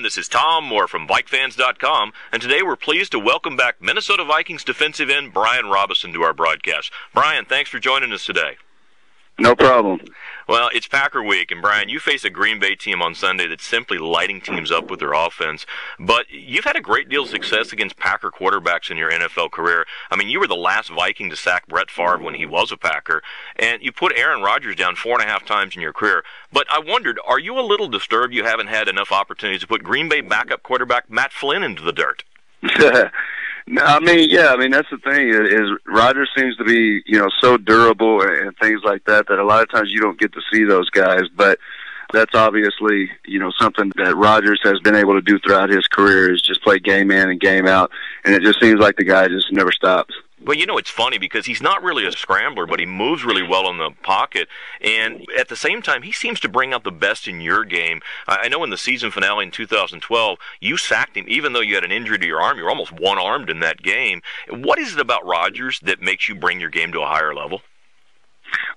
everyone. This is Tom Moore from VikeFans.com, and today we're pleased to welcome back Minnesota Vikings defensive end Brian Robison to our broadcast. Brian, thanks for joining us today. No problem. Well, it's Packer week, and Brian, you face a Green Bay team on Sunday that's simply lighting teams up with their offense, but you've had a great deal of success against Packer quarterbacks in your NFL career. I mean, you were the last Viking to sack Brett Favre when he was a Packer, and you put Aaron Rodgers down 4.5 times in your career. But I wondered, are you a little disturbed you haven't had enough opportunities to put Green Bay backup quarterback Matt Flynn into the dirt? No, I mean, that's the thing is Rodgers seems to be, so durable and things like that a lot of times you don't get to see those guys. But that's obviously, something that Rodgers has been able to do throughout his career is just play game in and game out. And it just seems like the guy just never stops. Well, it's funny because he's not really a scrambler, but he moves really well in the pocket. And at the same time, he seems to bring out the best in your game. I know in the season finale in 2012, you sacked him. Even though you had an injury to your arm, you were almost one-armed in that game. What is it about Rodgers that makes you bring your game to a higher level?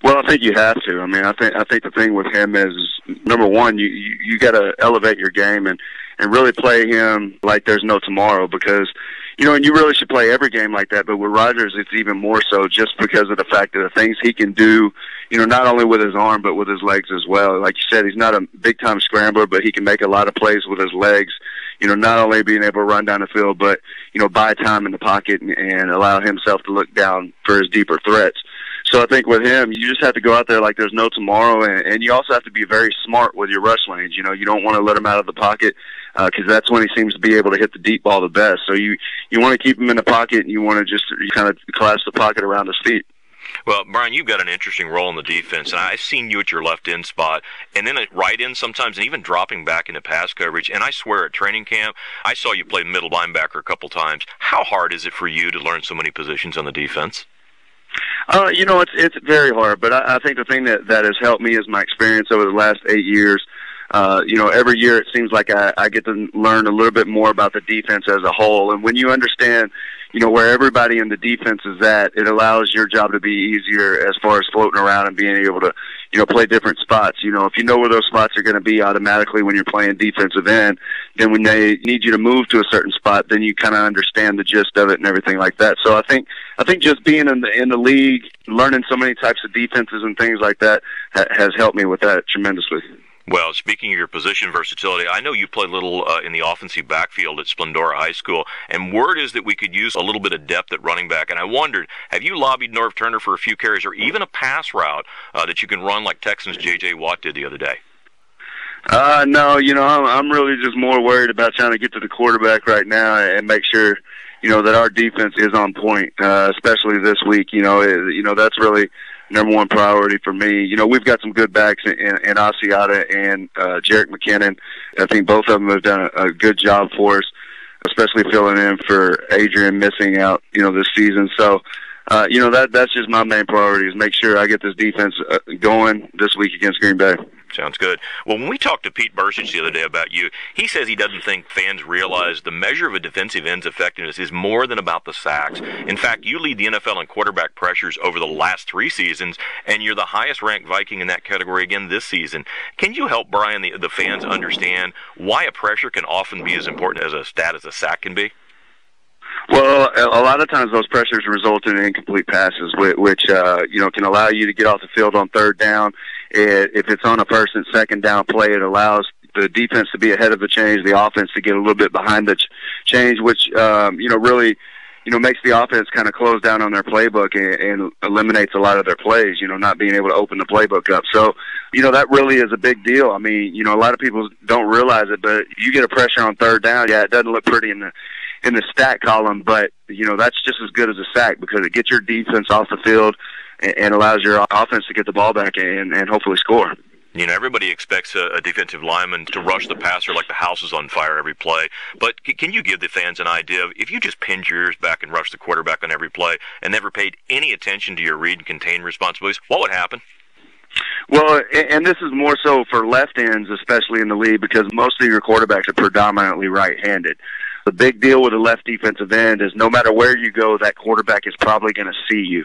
Well, I think you have to. I mean, I think the thing with him is, number one, you got to elevate your game and really play him like there's no tomorrow because, and you really should play every game like that. But with Rodgers, it's even more so just because of the fact that the things he can do, not only with his arm but with his legs as well. Like you said, he's not a big-time scrambler, but he can make a lot of plays with his legs. Not only being able to run down the field, but, buy time in the pocket and allow himself to look down for his deeper threats. So I think with him, you just have to go out there like there's no tomorrow, and you also have to be very smart with your rush lanes. You don't want to let him out of the pocket because that's when he seems to be able to hit the deep ball the best. So you want to keep him in the pocket, and you want to just kind of collapse the pocket around his feet. Well, Brian, you've got an interesting role in the defense, and I've seen you at your left end spot, and then at right end sometimes, and even dropping back into pass coverage. And I swear, at training camp, I saw you play middle linebacker a couple times. How hard is it for you to learn so many positions on the defense? It's very hard, but I think the thing that has helped me is my experience over the last 8 years. Every year it seems like I get to learn a little bit more about the defense as a whole. And when you understand, where everybody in the defense is at, it allows your job to be easier as far as floating around and being able to, play different spots. If you know where those spots are going to be automatically when you're playing defensive end, then when they need you to move to a certain spot, then you kind of understand the gist of it and everything like that. So I think just being in the league, learning so many types of defenses and things like that has helped me with that tremendously. Well, speaking of your position versatility, I know you play little in the offensive backfield at Splendora High School, and word is that we could use a little bit of depth at running back. And I wondered, have you lobbied Norv Turner for a few carries or even a pass route that you can run like Texans' J.J. Watt did the other day? No, I'm really just more worried about trying to get to the quarterback right now and make sure, that our defense is on point, especially this week. That's really number one priority for me. We've got some good backs in Asiata and Jerick McKinnon. I think both of them have done a good job for us, especially filling in for Adrian missing out, this season. So, that's just my main priority is make sure I get this defense going this week against Green Bay. Sounds good. Well, when we talked to Pete Burchich the other day about you, he says he doesn't think fans realize the measure of a defensive end's effectiveness is more than about the sacks. In fact, you lead the NFL in quarterback pressures over the last 3 seasons, and you're the highest-ranked Viking in that category again this season. Can you help, Brian, the fans understand why a pressure can often be as important as a stat as a sack can be? Well, a lot of times those pressures result in incomplete passes, which can allow you to get off the field on third down. If it's on a first and second down play, it allows the defense to be ahead of the change, the offense to get a little bit behind the change, which really makes the offense kind of close down on their playbook and eliminates a lot of their plays. Not being able to open the playbook up. So that really is a big deal. I mean, a lot of people don't realize it, but you get a pressure on third down. Yeah, it doesn't look pretty in the stat column, but that's just as good as a sack because it gets your defense off the field and allows your offense to get the ball back and hopefully score. Everybody expects a defensive lineman to rush the passer like the house is on fire every play. But can you give the fans an idea of if you just pinned your ears back and rushed the quarterback on every play and never paid any attention to your read and contain responsibilities, what would happen? Well, and this is more so for left ends, especially in the league, because most of your quarterbacks are predominantly right-handed. The big deal with a left defensive end is no matter where you go, that quarterback is probably going to see you.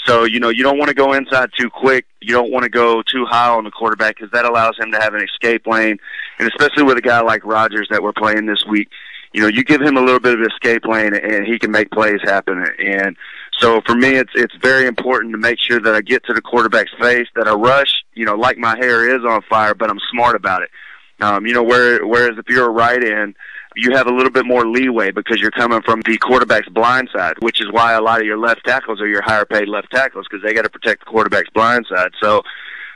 So, you don't want to go inside too quick. You don't want to go too high on the quarterback because that allows him to have an escape lane And especially with a guy like Rodgers that we're playing this week, you give him a little bit of escape lane and he can make plays happen. And so for me, it's very important to make sure that I get to the quarterback's face, that I rush, like my hair is on fire, but I'm smart about it. Whereas if you're a right end, you have a little bit more leeway because you're coming from the quarterback's blind side, which is why a lot of your left tackles are your higher paid left tackles, because they got to protect the quarterback's blind side. So,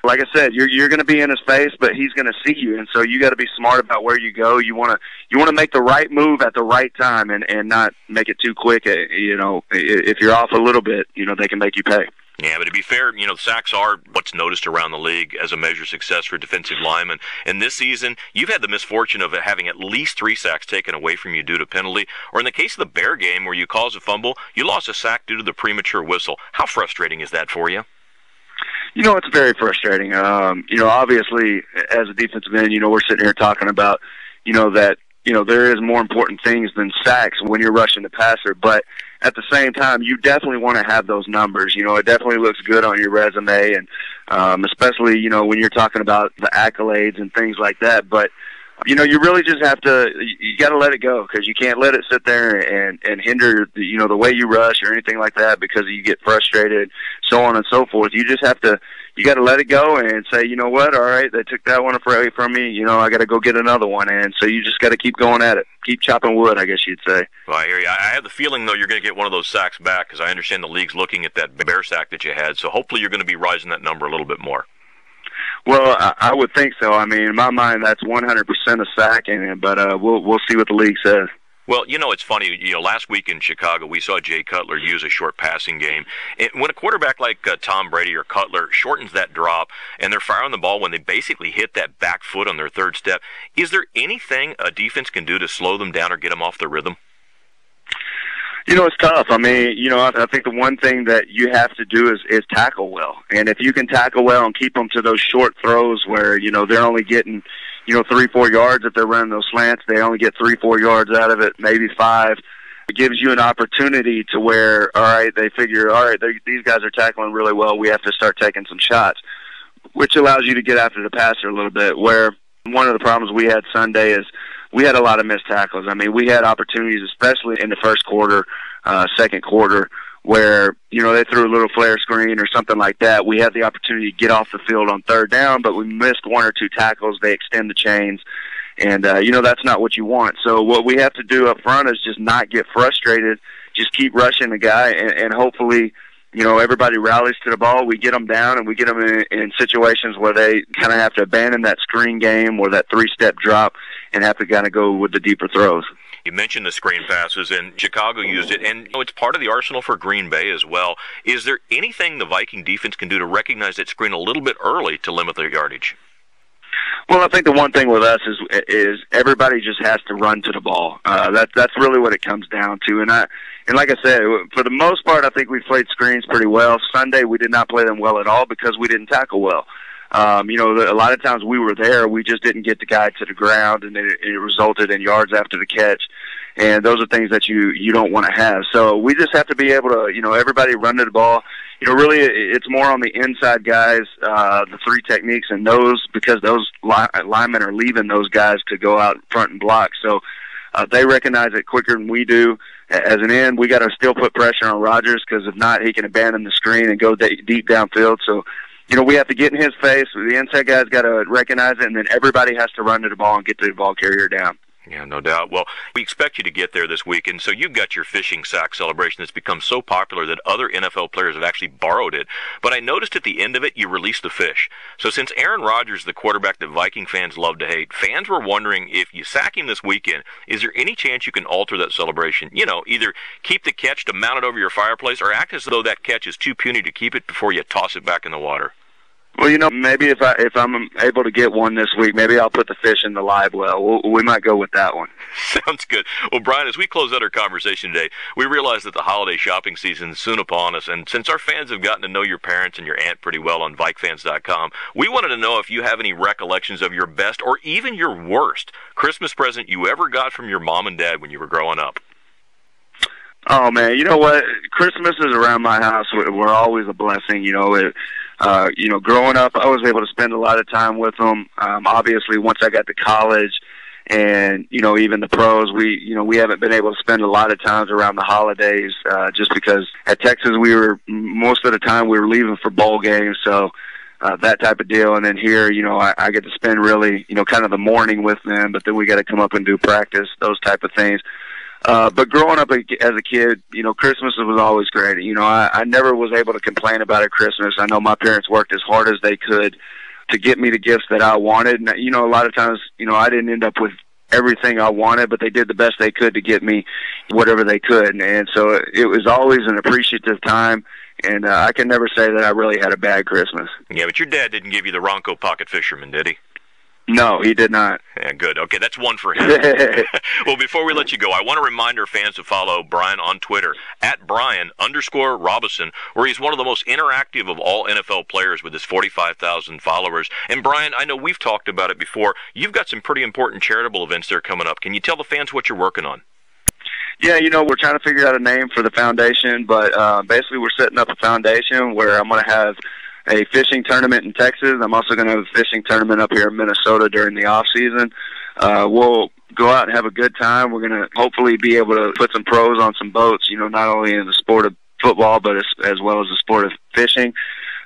like I said, you're going to be in his face, but he's going to see you, and so you got to be smart about where you go. You want to make the right move at the right time, and not make it too quick. If you're off a little bit, they can make you pay. Yeah, but to be fair, sacks are what's noticed around the league as a measure of success for defensive linemen. And this season, you've had the misfortune of having at least 3 sacks taken away from you due to penalty. Or in the case of the Bear game where you caused a fumble, you lost a sack due to the premature whistle. How frustrating is that for you? It's very frustrating. Obviously, as a defensive end, we're sitting here talking about, that, there is more important things than sacks when you're rushing the passer. But at the same time, you definitely want to have those numbers. It definitely looks good on your resume, and especially, when you're talking about the accolades and things like that. But, you really just have to, you got to let it go, because you can't let it sit there and hinder, the way you rush or anything like that, because you get frustrated, so on and so forth. You just have to, you got to let it go and say, you know what, all right, they took that one away from me, I got to go get another one. And so you just got to keep going at it, keep chopping wood, I guess you'd say. Well, I hear you. I have the feeling, though, you're going to get one of those sacks back, because I understand the league's looking at that Bear sack that you had, so hopefully you're going to be rising that number a little bit more. Well, I would think so. I mean, in my mind, that's 100% a sack, but we'll see what the league says. Well, it's funny. Last week in Chicago, we saw Jay Cutler use a short passing game. And when a quarterback like Tom Brady or Cutler shortens that drop and they're firing the ball when they basically hit that back foot on their third step, is there anything a defense can do to slow them down or get them off their rhythm? It's tough. I mean, I think the one thing that you have to do is tackle well. And if you can tackle well and keep them to those short throws where, they're only getting, 3-4 yards if they're running those slants, they only get 3-4 yards out of it, maybe 5. It gives you an opportunity to where, all right, they figure, all right, these guys are tackling really well, we have to start taking some shots, which allows you to get after the passer a little bit. Where one of the problems we had Sunday is we had a lot of missed tackles. I mean, we had opportunities, especially in the first quarter, second quarter, where, they threw a little flare screen or something like that. We had the opportunity to get off the field on third down, but we missed 1 or 2 tackles. They extend the chains, and, that's not what you want. So what we have to do up front is just not get frustrated, just keep rushing the guy, and hopefully, everybody rallies to the ball. We get them down, and we get them in situations where they kind of have to abandon that screen game or that 3-step drop and have to kind of go with the deeper throws. You mentioned the screen passes, and Chicago used it, and it's part of the arsenal for Green Bay as well. Is there anything the Viking defense can do to recognize that screen a little bit early to limit their yardage? Well, I think the one thing with us is everybody just has to run to the ball. That's really what it comes down to. And like I said, for the most part, I think we played screens pretty well. Sunday, we did not play them well at all because we didn't tackle well. A lot of times we were there, we just didn't get the guy to the ground, and it resulted in yards after the catch. And those are things that you don't want to have. So we just have to be able to, everybody run to the ball. Really it's more on the inside guys, the 3 techniques, and those, because those linemen are leaving those guys to go out front and block. So they recognize it quicker than we do. As an end, we got to still put pressure on Rodgers, because if not, he can abandon the screen and go deep downfield. So, we have to get in his face. The inside guy's got to recognize it, and then everybody has to run to the ball and get the ball carrier down. Yeah, no doubt. Well, we expect you to get there this weekend, so you've got your fishing sack celebration that's become so popular that other NFL players have actually borrowed it. But I noticed at the end of it, you released the fish. So since Aaron Rodgers is the quarterback that Viking fans love to hate, fans were wondering, if you sack him this weekend, is there any chance you can alter that celebration? Either keep the catch to mount it over your fireplace, or act as though that catch is too puny to keep it before you toss it back in the water. Well, maybe if I'm able to get one this week, maybe I'll put the fish in the live well. We might go with that one. Sounds good. Well, Brian, as we close out our conversation today, we realize that the holiday shopping season is soon upon us, and since our fans have gotten to know your parents and your aunt pretty well on VikeFans.com, we wanted to know if you have any recollections of your best or even your worst Christmas present you ever got from your mom and dad when you were growing up. Oh, man, you know what? Christmas is around my house. We're always a blessing. Growing up, I was able to spend a lot of time with them. Obviously, once I got to college and, even the pros, we haven't been able to spend a lot of times around the holidays, just because at Texas, most of the time we were leaving for bowl games. So, that type of deal. And then here, I get to spend really, kind of the morning with them, but then we got to come up and do practice, those type of things. But growing up as a kid, Christmas was always great. I never was able to complain about a Christmas. I know my parents worked as hard as they could to get me the gifts that I wanted. And, a lot of times, I didn't end up with everything I wanted, but they did the best they could to get me whatever they could. And so it was always an appreciative time. And I can never say that I really had a bad Christmas. Yeah, but your dad didn't give you the Ronco Pocket Fisherman, did he? No, he did not. Yeah, good. Okay, that's one for him. Well, before we let you go, I want to remind our fans to follow Brian on Twitter, @Brian_Robison, where he's one of the most interactive of all NFL players with his 45,000 followers. And Brian, I know we've talked about it before. You've got some pretty important charitable events that are coming up. Can you tell the fans what you're working on? Yeah, we're trying to figure out a name for the foundation, but basically we're setting up a foundation where I'm going to have a fishing tournament in Texas. I'm also going to have a fishing tournament up here in Minnesota during the off season. We'll go out and have a good time. We're going to hopefully be able to put some pros on some boats, not only in the sport of football, but as well as the sport of fishing.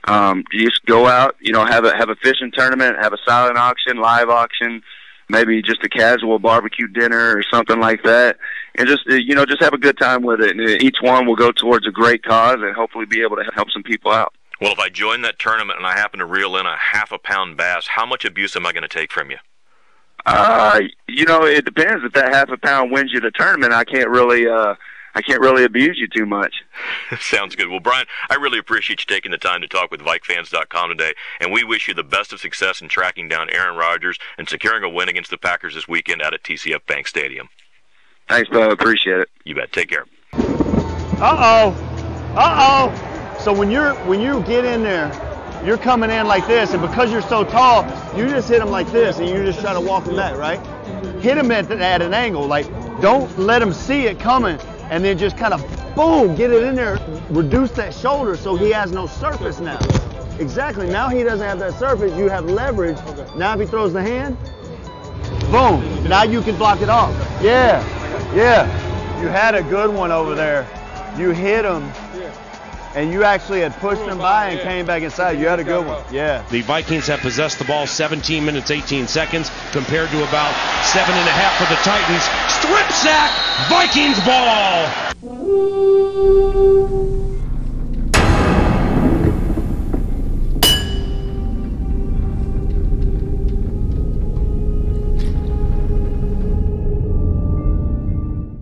You just go out, have a fishing tournament, have a silent auction, live auction, maybe just a casual barbecue dinner or something like that. And just have a good time with it. And each one will go towards a great cause and hopefully be able to help some people out. Well, if I join that tournament and I happen to reel in a half-a-pound bass, how much abuse am I going to take from you? It depends. If that half a pound wins you the tournament, I can't really abuse you too much. Sounds good. Well, Brian, I really appreciate you taking the time to talk with VikeFans.com today, and we wish you the best of success in tracking down Aaron Rodgers and securing a win against the Packers this weekend out at TCF Bank Stadium. Thanks, bud. Appreciate it. You bet. Take care. So when you get in there, you're coming in like this, and because you're so tall, you just hit him like this, and you just try to walk him back, right? Hit him at an angle. Like, don't let him see it coming, and then just kind of, boom, get it in there. Reduce that shoulder so he has no surface now. Exactly. Now he doesn't have that surface. You have leverage. Now if he throws the hand, boom. Now you can block it off. Yeah. You had a good one over there. You hit him. And you actually had pushed him by and came back inside. You had a good one. Yeah. The Vikings have possessed the ball 17 minutes, 18 seconds, compared to about 7.5 for the Titans. Strip sack, Vikings ball.